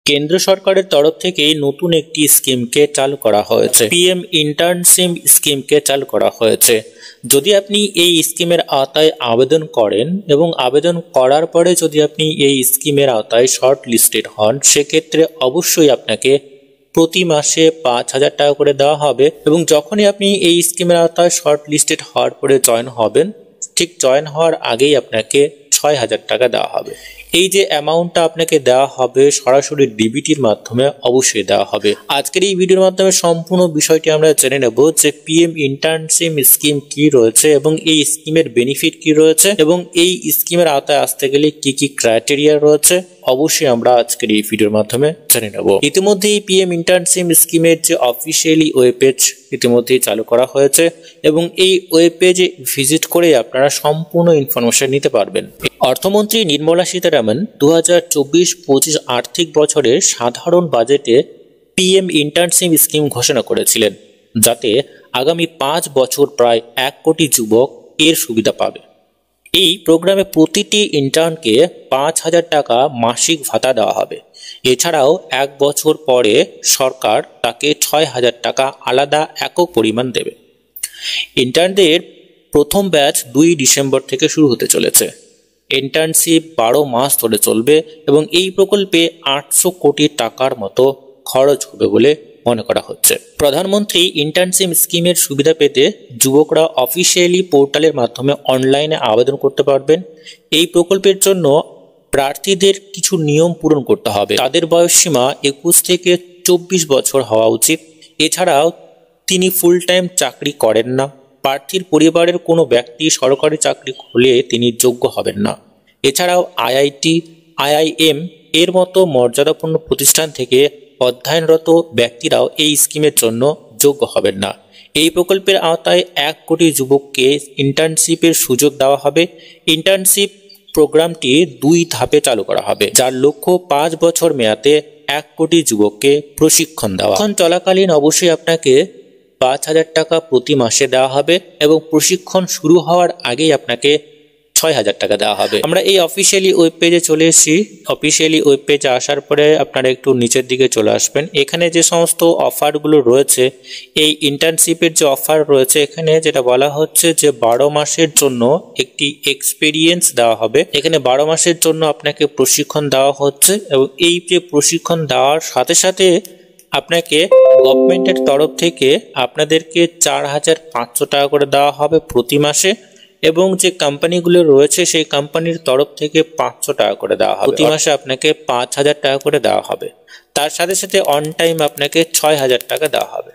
কেন্দ্র সরকারের তরফ থেকে নতুন একটি স্কিমকে চালু করা হয়েছে। পিএম ইন্টার্নশিপ স্কিমকে চালু করা হয়েছে। যদি আপনি এই স্কিমের আওতায় আবেদন করেন এবং আবেদন করার পরে যদি আপনি এই স্কিমের আওতায় শর্ট লিস্টেড হন, সেক্ষেত্রে অবশ্যই আপনাকে প্রতি মাসে 5,000 টাকা করে দেওয়া হবে। এবং যখনই আপনি এই স্কিমের আওতায় শর্ট লিস্টেড হওয়ার পরে জয়েন হবেন, ঠিক জয়েন হওয়ার আগেই আপনাকে 6,000 টাকা দেওয়া হবে। এই যে অ্যামাউন্টটা আপনাকে দেওয়া হবে সরাসরি ডিবিটির মাধ্যমে অবশ্যই দেওয়া হবে। আজকের এই ভিডিওর মাধ্যমে সম্পূর্ণ বিষয়টি আমরা জেনে নেব যে পিএম ইন্টার্নশিপ স্কিম কি রয়েছে এবং এই স্কিমের বেনিফিট কি রয়েছে এবং এই স্কিমের আওতায় আসতে গেলে কি কি ক্রাইটেরিয়া রয়েছে অবশ্যই আমরা আজকের এই ভিডিওর মাধ্যমে জেনে নেব। ইতিমধ্যে এই পিএম ইন্টার্নশিপ স্কিমের যে অফিসিয়ালি ওয়েব পেজ ইতিমধ্যেই চালু করা হয়েছে এবং এই ওয়েব পেজে ভিজিট করে আপনারা সম্পূর্ণ ইনফরমেশন নিতে পারবেন। অর্থমন্ত্রী নির্মলা সীতারামন 2024-25 আর্থিক বছরের সাধারণ বাজেটে পিএম ইন্টার্নশিপ স্কিম ঘোষণা করেছিলেন, যাতে আগামী 5 বছর প্রায় 1 কোটি যুবক এর সুবিধা পাবে। এই প্রোগ্রামে প্রতিটি ইন্টার্নকে 5,000 টাকা মাসিক ভাতা দেওয়া হবে। এছাড়াও 1 বছর পরে সরকার তাকে 6,000 টাকা আলাদা একক পরিমাণ দেবে। ইন্টার্নদের প্রথম ব্যাচ 2 ডিসেম্বর থেকে শুরু হতে চলেছে। ইন্টার্নশিপ 12 মাস ধরে চলবে এবং এই প্রকল্পে 800 কোটি টাকার মতো খরচ হবে বলে মনে করা হচ্ছে। প্রধানমন্ত্রী ইন্টার্নশিপ স্কিমের সুবিধা পেতে যুবকরা অফিসিয়ালি পোর্টালের মাধ্যমে অনলাইনে আবেদন করতে পারবেন। এই প্রকল্পের জন্য প্রার্থীদের কিছু নিয়ম পূরণ করতে হবে। তাদের বয়সসীমা 21 থেকে 24 বছর হওয়া উচিত। এছাড়াও তিনি ফুল টাইম চাকরি করেন না। প্রার্থীর পরিবারের কোনো ব্যক্তি সরকারি চাকরি করলে তিনি যোগ্য হবেন না। এছাড়াও আইআইটি, আইআইএম এর মতো মর্যাদাপূর্ণ প্রতিষ্ঠান থেকে অধ্যয়নরত ব্যক্তিরাও এই স্কিমের জন্য যোগ্য হবেন না। এই প্রকল্পের আওতায় 1 কোটি যুবককে ইন্টার্নশিপের সুযোগ দেওয়া হবে। ইন্টার্নশিপ প্রোগ্রামটি 2 ধাপে চালু করা হবে, যার লক্ষ্য 5 বছর মেয়াদে 1 কোটি যুবককে প্রশিক্ষণ দেওয়া। এখন চলাকালীন অবশ্যই আপনাকে 5,000 টাকা প্রতি মাসে দেওয়া হবে এবং প্রশিক্ষণ শুরু হওয়ার আগেই আপনাকে 6,000 টাকা দেওয়া হবে। আমরা এই অফিসিয়ালি ওয়েব পেজে চলে এসেছি। অফিসিয়ালি ওয়েব পেজে আসার পরে আপনারা একটু নিচের দিকে চলে আসবেন। এখানে যে সমস্ত অফারগুলো রয়েছে, এই ইন্টার্নশিপের যে অফার রয়েছে, এখানে যেটা বলা হচ্ছে যে 12 মাসের জন্য একটি এক্সপিরিয়েন্স দেওয়া হবে। এখানে 12 মাসের জন্য আপনাকে প্রশিক্ষণ দেওয়া হচ্ছে এবং এই যে প্রশিক্ষণ দেওয়ার সাথে সাথে আপনাকে গভর্নমেন্টের তরফ থেকে আপনাদেরকে 4,500 টাকা করে দেওয়া হবে প্রতি মাসে এবং যে কোম্পানিগুলো রয়েছে সেই কোম্পানির তরফ থেকে 500 টাকা করে দেওয়া হবে। প্রতি মাসে আপনাকে 5,000 টাকা করে দেওয়া হবে। তার সাথে সাথে অন টাইম আপনাকে 6,000 টাকা দেওয়া হবে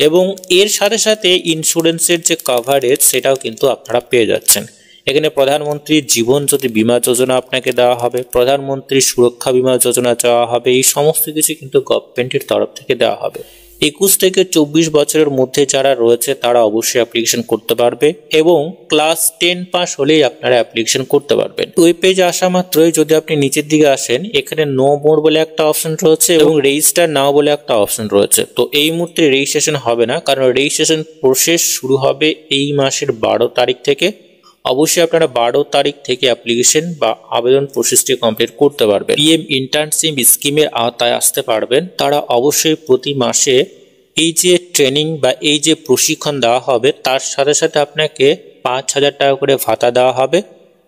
এবং এর সাথে সাথে ইন্স্যুরেন্সের যে কভারেজ সেটাও কিন্তু আপনারা পেয়ে যাচ্ছেন। এখানে প্রধানমন্ত্রী জীবন জ্যোতি বীমা যোজনা আপনাকে দেওয়া হবে, প্রধানমন্ত্রী সুরক্ষা বীমা যোজনা দেওয়া হবে। এই সমস্ত কিছু কিন্তু গভর্নমেন্টের তরফ থেকে দেওয়া হবে। 21 থেকে 24 বছরের মধ্যে যারা রয়েছে তারা অবশ্যই অ্যাপ্লিকেশন করতে পারবে এবং ক্লাস 10 পাস হলেই আপনারা অ্যাপ্লিকেশন করতে পারবেন। ওয়েব পেজে আসা মাত্রই যদি আপনি নিচের দিকে আসেন, এখানে নো মোর বলে একটা অপশন রয়েছে এবং রেজিস্টার নাও বলে একটা অপশন রয়েছে। তো এই মুহূর্তে রেজিস্ট্রেশন হবে না, কারণ রেজিস্ট্রেশন প্রসেস শুরু হবে এই মাসের 12 তারিখ থেকে। অবশ্যই আপনারা 12 তারিখ থেকে অ্যাপ্লিকেশন বা আবেদন প্রসেসটি কমপ্লিট করতে পারবেন। পিএম ইন্টার্নশিপ স্কিমের আওতায় আসতে পারবেন তারা অবশ্যই প্রতি মাসে এই যে ট্রেনিং বা এই যে প্রশিক্ষণ দেওয়া হবে তার সাথে সাথে আপনাকে 5,000 টাকা করে ভাতা দেওয়া হবে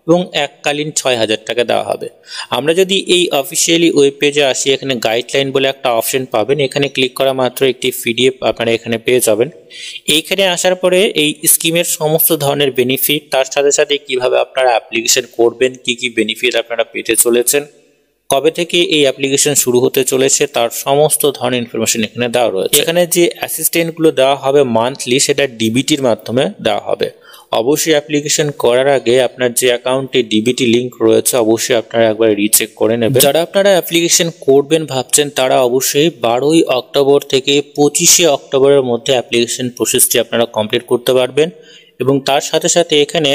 এবং এককালীন 6,000 টাকা দেওয়া হবে। আমরা যদি এই অফিসিয়ালি ওয়েব পেজে আসি, এখানে গাইডলাইন বলে একটা অপশন পাবেন। এখানে ক্লিক করা মাত্র একটি পিডিএফ আপনারা এখানে পেয়ে যাবেন। এইখানে আসার পরে এই স্কিমের সমস্ত ধরনের বেনিফিট, তার সাথে সাথে কিভাবে আপনারা অ্যাপ্লিকেশন করবেন, কি কি বেনিফিট আপনারা পেতে চলেছেন, কবে থেকে এই অ্যাপ্লিকেশন শুরু হতে চলেছে, তার সমস্ত ধরনের ইনফরমেশন এখানে দেওয়া রয়েছে। এখানে যে অ্যাসিস্ট্যান্টগুলো দেওয়া হবে মান্থলি, সেটা ডিবিটির মাধ্যমে দেওয়া হবে। অবশ্যই অ্যাপ্লিকেশন করার আগে আপনার যে অ্যাকাউন্টে ডিবিটি লিংক রয়েছে অবশ্যই আপনারা একবার রিচেক করে নেবেন। যারা আপনারা অ্যাপ্লিকেশন করবেন ভাবছেন তারা অবশ্যই 12 অক্টোবর থেকে 25 অক্টোবরের মধ্যে অ্যাপ্লিকেশন প্রসেসটি আপনারা কমপ্লিট করতে পারবেন এবং তার সাথে সাথে এখানে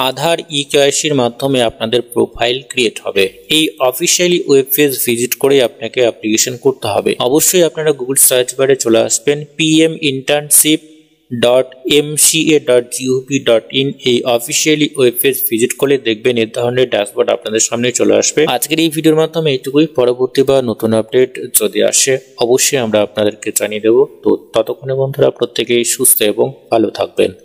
আধার ইকেওয়াইসির মাধ্যমে আপনাদের প্রোফাইল ক্রিয়েট হবে। এই অফিসিয়ালি ওয়েব পেজ ভিজিট করে আপনাকে অ্যাপ্লিকেশন করতে হবে। অবশ্যই আপনারা গুগল সার্চ বারে চলে আসবেন পিএম ইন্টার্নশিপ www.mca.gov.in এই অফিসিয়ালি ওয়েব পেজ ভিজিট করলে দেখবেন এই ধরনের ড্যাশবোর্ড আপনাদের সামনে চলে আসবে। আজকের এই ভিডিওর মাধ্যমে এইটুকুই, পরবর্তী বা নতুন আপডেট যদি আসে অবশ্যই আমরা আপনাদেরকে জানিয়ে দেবো। তো ততক্ষণে বন্ধুরা প্রত্যেকেই সুস্থ এবং ভালো থাকবেন।